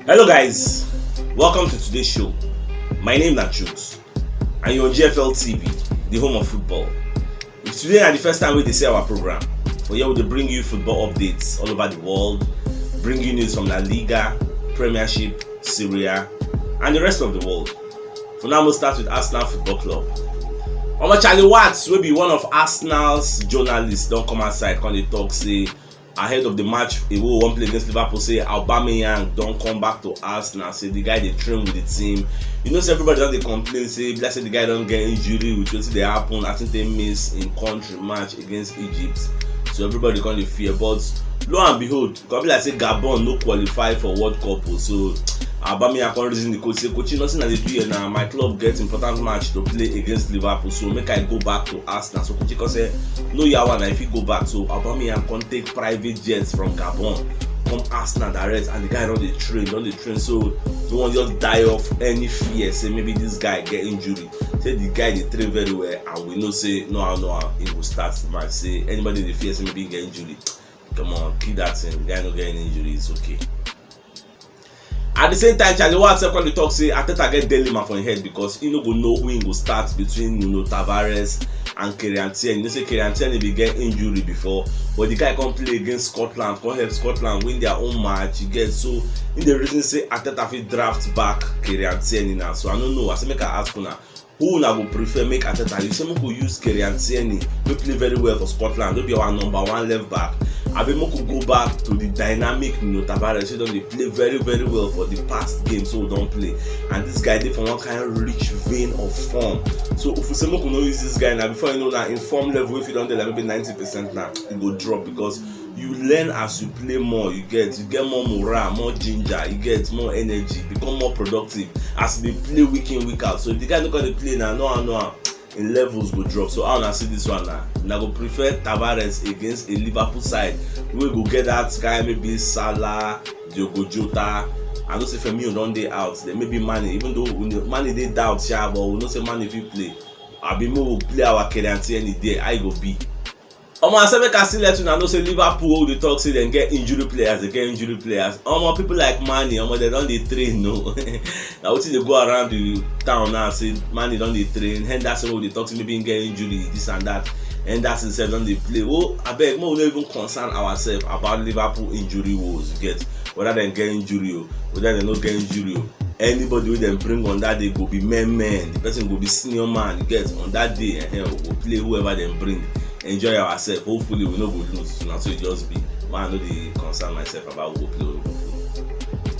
Hello guys, welcome to today's show. My name is Nachus and you're on GFLTV, the home of football. If today is the first time we see our program, we will bring you football updates all over the world, bring you news from La Liga, Premiership, Syria, and the rest of the world. For now, we'll start with Arsenal Football Club. Charlie Watts will be one of Arsenal's journalists. Don't come outside when they talk, say ahead of the match, he will one play against Liverpool, say Aubameyang don't come back to Arsenal, say the guy they train with the team. You know, so everybody don't they complain, say let's say the guy don't get injury, which will see they happen. I think they miss in country match against Egypt. So everybody gonna fear, but lo and behold, probably like say Gabon no qualify for World Cup. So Aubameyang can't reason the coach say coaching nothing that they do here now. My club gets important match to play against Liverpool, so make I go back to Arsenal. So coach can say no yawa if he go back. So Aubameyang can take private jets from Gabon, come Arsenal direct, and the guy don't they train. So no one just die of any fear. Say maybe this guy get injury. Say the guy they train very well, and we know say no he will start the match. Say anybody they fear say maybe he get injury. Come on, keep that thing. The guy not getting injury, it's okay. At the same time, Charlie Watts when they talk say Arteta get dilemma for his head because he no go know who he go start between Tavares and Carragher. You know say Carragher be get injury before, but the guy can't play against Scotland, can't help Scotland win their own match. You get so in the reason say Arteta fit draft back Carragher now. So I don't know. I say make I ask now. Who una go prefer make Arteta? You say make we use Carragher, we play very well for Scotland. Don't be our number one left back. I be make we go back to the dynamic Tavares. So they play very well for the past game, so we don't play. And this guy did from one kind of rich vein of form. So if we say make we no use this guy now, before you know now in form level, if you don't do like maybe 90% now, it go drop because you learn as you play more. You get more morale, more ginger, you get more energy, become more productive as they play week in week out. So if the guy not gonna play now, no, in levels go drop. So I wanna see this one now. And I go prefer Tavares against a Liverpool side. We go get that guy maybe Salah, Diogo Jota. I don't say for me don't they out. There may be money, even though money they doubt, yeah, but we don't say money if you play. I be more play our Carragher any day. I go be. I say make I still let you know say Liverpool they talk say they get injury players, people like Manny, they don't they train no. Now what they go around the town now say Manny don't they train, Henderson they talk say maybe get injury, this and that. Henderson said don't they play. Oh, I beg more we don't even concern ourselves about Liverpool injury woes. You get whether they get injury, whether they not get injury. Anybody with them bring on that day go be man. The person go be senior man. You get on that day and go play whoever they bring. Enjoy ourselves. Hopefully we no go lose. So it just be. I know they concern myself about who play.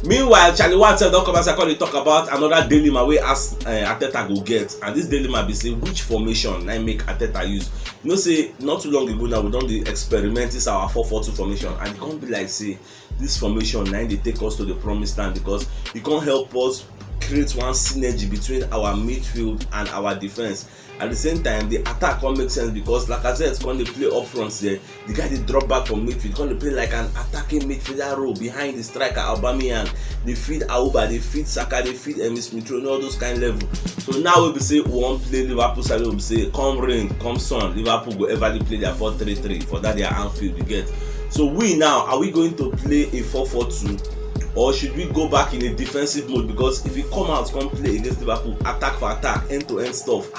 Meanwhile, Charlie Watts don't come as I call talk about another dilemma where Arteta go get, and this dilemma be say which formation I make Arteta use. You know say not too long ago now we don dey experiment this our 4-4-2 formation, and it can't be like say this formation now they take us to the promised land because it can't help us create one synergy between our midfield and our defense. At the same time, the attack can't make sense because like I said, when they play up front there, the guy they drop back from midfield, when they play like an attacking midfielder role behind the striker Aubameyang, they feed Auba, they feed Saka, they feed Smith Rowe, all those kind of level. So now we be say we won't play Liverpool side, we be say come rain, come sun, Liverpool go ever play their 4-3-3 for that their Anfield you get. So we now are we going to play a 4-4-2? Or should we go back in a defensive mode? Because if we come out, come play against Liverpool, attack for attack, end-to-end stuff,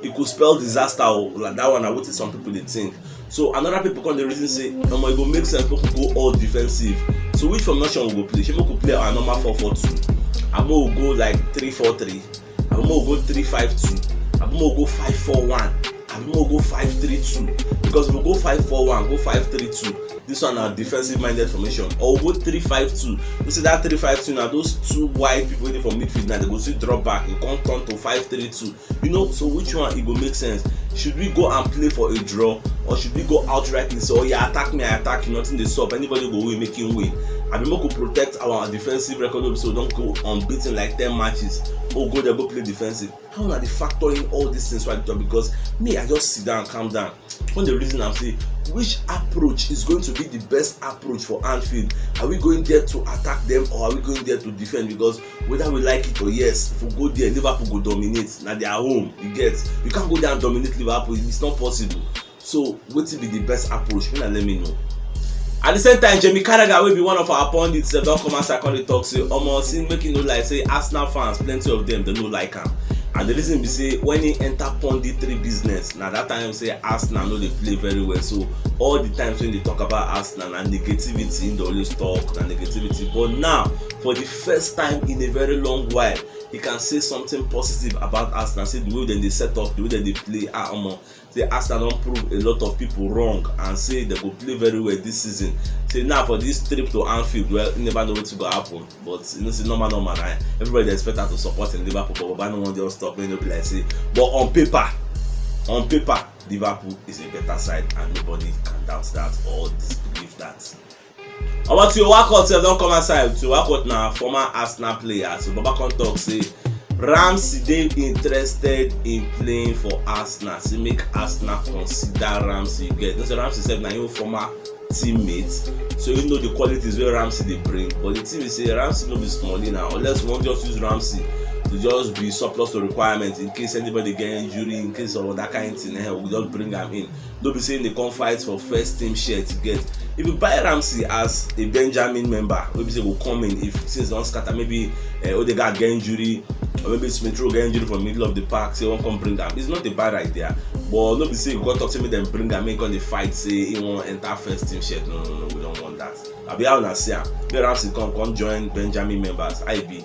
it could spell disaster. Like that one, I would say some people they think. So another people come the reason say, it will make sense to go all defensive. So which formation we go play? Should we go play our normal 4-4-2? I will go like 3-4-3. I will go 3-5-2. I will go 5-4-1. I will go 5-3-2. Because if we go 5-4-1, go 5-3-2. This one are defensive-minded formation. Or we'll go 3-5-2. You see that 3-5-2 now, those two wide people waiting for midfield now, they go to drop back. You can't turn to 5-3-2. You know, so which one it will make sense? Should we go and play for a draw? Or should we go outright and say, oh yeah, attack me, I attack you, nothing they stop. Anybody go away, making win. And we could protect our defensive record so don't go unbeaten like 10 matches. Oh, go there, go play defensive. How are they factoring all these things right now? Because me, I just sit down, calm down. One the reason I'm saying, which approach is going to be the best approach for Anfield? Are we going there to attack them or are we going there to defend? Because whether we like it or yes, if we go there, Liverpool go dominate. Now they are home, you can't go there and dominate Liverpool. It's not possible. So what will be the best approach? Let me know. At the same time, Carragher will be one of our pundits. Don't come outside and talk say almost making no like say Arsenal fans, plenty of them they no like him. And the reason we say when he enter punditry business, now that time say Arsenal know they play very well. So all the times when they talk about Arsenal and negativity, they always talk and negativity. But now, for the first time in a very long while, he can say something positive about Arsenal. Say the way that they set up, the way that they play. Say Arsenal don't prove a lot of people wrong and say they will play very well this season. Say now for this trip to Anfield, well, you never know what will happen. But you know, it's normal. Everybody expect to support in Liverpool, but no one just stop when they play. Like say, but on paper, Liverpool is a better side, and nobody can doubt that or disbelieve that. About your workout, don't come aside. To workout now, former Arsenal player. So Baba can talk say Ramsey they interested in playing for Arsenal. So make Arsenal consider Ramsey. You get so Ramsey said now your former teammates. So you know the qualities where Ramsey they bring. But the team is say Ramsey no be small now. Unless we won't just use Ramsey to just be surplus to requirements in case anybody get injury, in case of that kind of thing, we just bring them in. Don't be saying they come fight for first team share to get. If you buy Ramsey as a Benjamin member, maybe say will come in if since don't scatter, maybe Odegaard get injury, or maybe Smith Rowe get injury from the middle of the park, say won't come bring them. It's not a bad idea. But don't be saying you got to talk to me then bring them in on the fight, say he won't enter first team share. No, we don't want that. I'll be out and say, Ramsey come join Benjamin members, IB.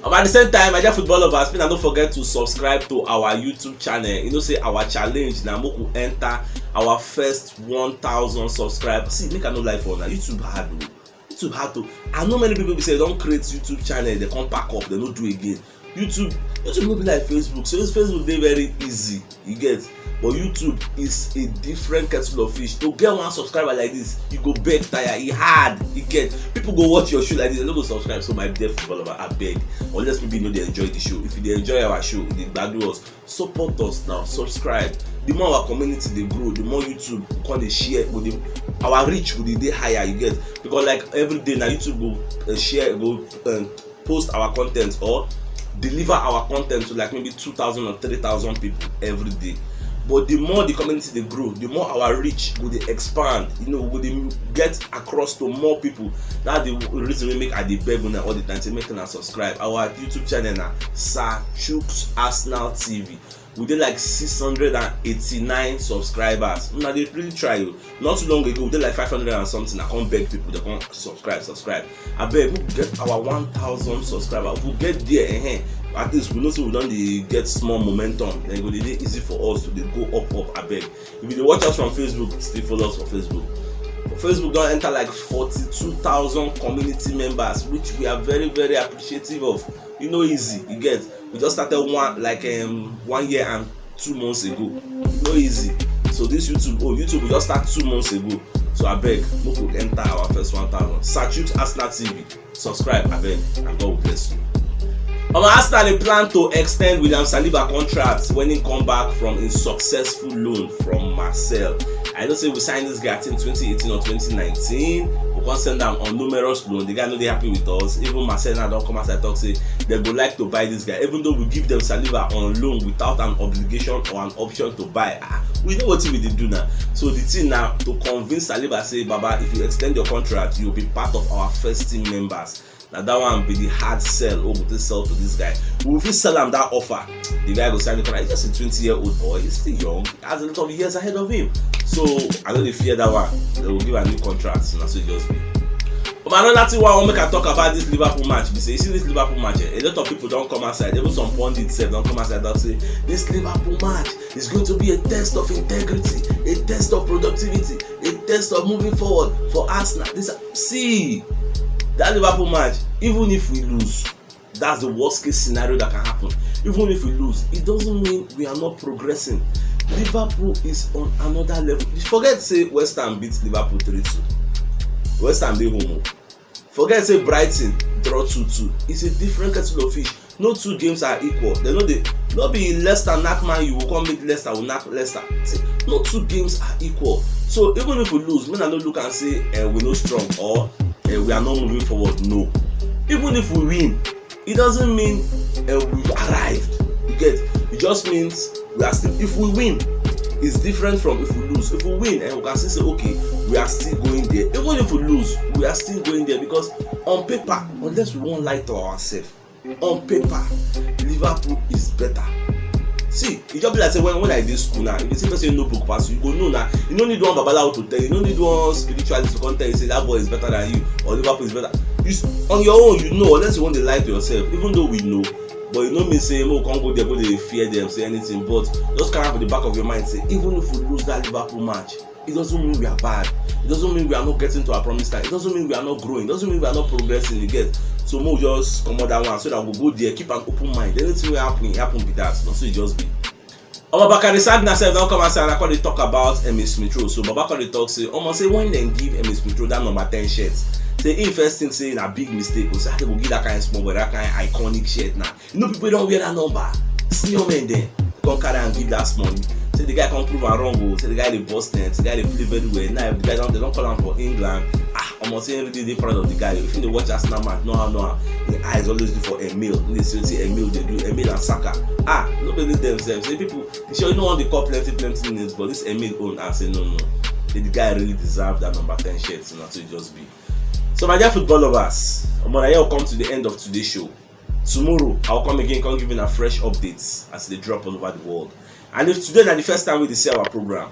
At the same time, my dear football lovers, please don't forget to subscribe to our YouTube channel. You know, say our challenge now, we will enter our first 1,000 subscribers. See, make a no life for now. YouTube hard, YouTube hard to. I know many people say don't create YouTube channel, they come pack up, they don't do again. YouTube will be like Facebook. So Facebook they very easy, you get. But YouTube is a different kettle of fish. To get one subscriber like this, you go beg tire. It hard. You get people go watch your show like this. They don't go subscribe. So my dear football lover, I beg. Unless maybe you know they enjoy the show. If they enjoy our show, they value us. Support us now. Subscribe. The more our community they grow, the more YouTube can they share with them. Our reach will be higher. You get because like every day now YouTube will share, will post our content or deliver our content to like maybe 2,000 or 3,000 people every day. But the more the community they grow, the more our reach will they expand. You know, will they get across to more people. That's the reason we make at the beg all the time to make them subscribe. Our YouTube channel now, Sir Chooks Arsenal TV. We did like 689 subscribers. Now they really try you. Not too long ago, we did like 500 and something. I can't beg people, they can't subscribe. I beg we'll get our 1,000 subscribers. We'll get there. At least we know so we don't get small momentum. Then it will be easy for us to go up. I beg. If you watch us from Facebook, still follow us on Facebook. For Facebook don't enter like 42,000 community members, which we are very, very appreciative of. You know, easy. You get. We just started 1 year and 2 months ago. No easy. So this YouTube we just started 2 months ago. So I beg, we could enter our first 1,000. Search Arsenal TV. Subscribe, I beg, and God will bless you. Arsenal plan to extend William Saliba contract when he come back from a successful loan from Marseille. I know say we signed this guy in 2018 or 2019. We can't send them on numerous loans. The guy know they happy with us. Even Marseille now don't come outside talk say they would like to buy this guy. Even though we give them Saliba on loan without an obligation or an option to buy. We know what we did do now. So the thing now to convince Saliba say, Baba, if you extend your contract, you'll be part of our first team members. Now that one be the hard sell. Oh, we sell to this guy. We will sell him that offer. The guy go sign the contract. He's just a 20-year-old boy. He's still young. He has a lot of years ahead of him. So I know they fear that one. They will give a new contract. So that's what it just be. But another thing I want to make a talk about this Liverpool match. You see this Liverpool match. A lot of people don't come outside. Even some pundits don't come outside. They'll say this Liverpool match is going to be a test of integrity, a test of productivity, a test of moving forward for Arsenal. See. That Liverpool match, even if we lose, that's the worst case scenario that can happen. Even if we lose, it doesn't mean we are not progressing. Liverpool is on another level. Forget say West Ham beat Liverpool 3-2. West Ham dey home. Forget say Brighton draw 2-2. It's a different kettle of fish. No two games are equal. They know they not be Leicester knock man, you will come meet Leicester, will knock Leicester. See, no two games are equal. So even if we lose, men are not look and say we're not strong or we are not moving forward. No. Even if we win, it doesn't mean we've arrived. You get? It just means we are still. If we win, it's different from if we lose. If we win, and we can still say, okay, we are still going there. Even if we lose, we are still going there, because on paper, unless we won't lie to ourselves, on paper, Liverpool is better. See, it just be like say when I did school now, if you see person no book pass, you go know now. You don't need one babalawo to tell you, don't need one spiritualist to come tell you say that boy is better than you or Liverpool is better. On your own, you know, unless you want to lie to yourself, even though we know. But you know me say, oh, can't go there, go they fear them, say anything. But just kind of at the back of your mind say, even if we lose that Liverpool match, it doesn't mean we are bad. It doesn't mean we are not getting to our promised land. It doesn't mean we are not growing. It doesn't mean we are not progressing. You get. So more just come on that one so that we'll go there, keep an open mind. Anything will happen, it happen with that. Not so it just be. Bakari Sagna said, don't come and say, and I call they talk about Emil Smith Rowe. So Babakar they talk say, almost say when they give Emil Smith Rowe that number 10 shirts. Say if first thing say a big mistake, we say I will give that kind of small, but that kind of iconic shirt now. You know people don't wear that number. Senior men then come carry and give that small. Say the guy come prove am wrong. Say the guy they Boston, the guy they play very well. Now if the guy they don't call him for England. Almost say every day they proud of the guy. If you watch Arsenal match, no how the eyes always do for Emil. They say Emil they do Emil and Saka. Nobody themselves. Say people, sure you know want to call plenty names, but this Emil own and say no. The guy really deserve that number 10 shirts, and that's what it just be. So my dear football lovers, I will come to the end of today's show. Tomorrow I'll come again, come giving a fresh updates as they drop all over the world. And if today is the first time we see our program,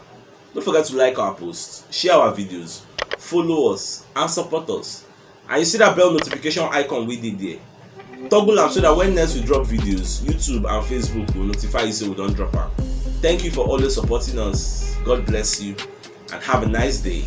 don't forget to like our posts, share our videos, follow us, and support us. And you see that bell notification icon we did there. Toggle them so that when next we drop videos, YouTube and Facebook will notify you so we don't drop them. Thank you for always supporting us. God bless you and have a nice day.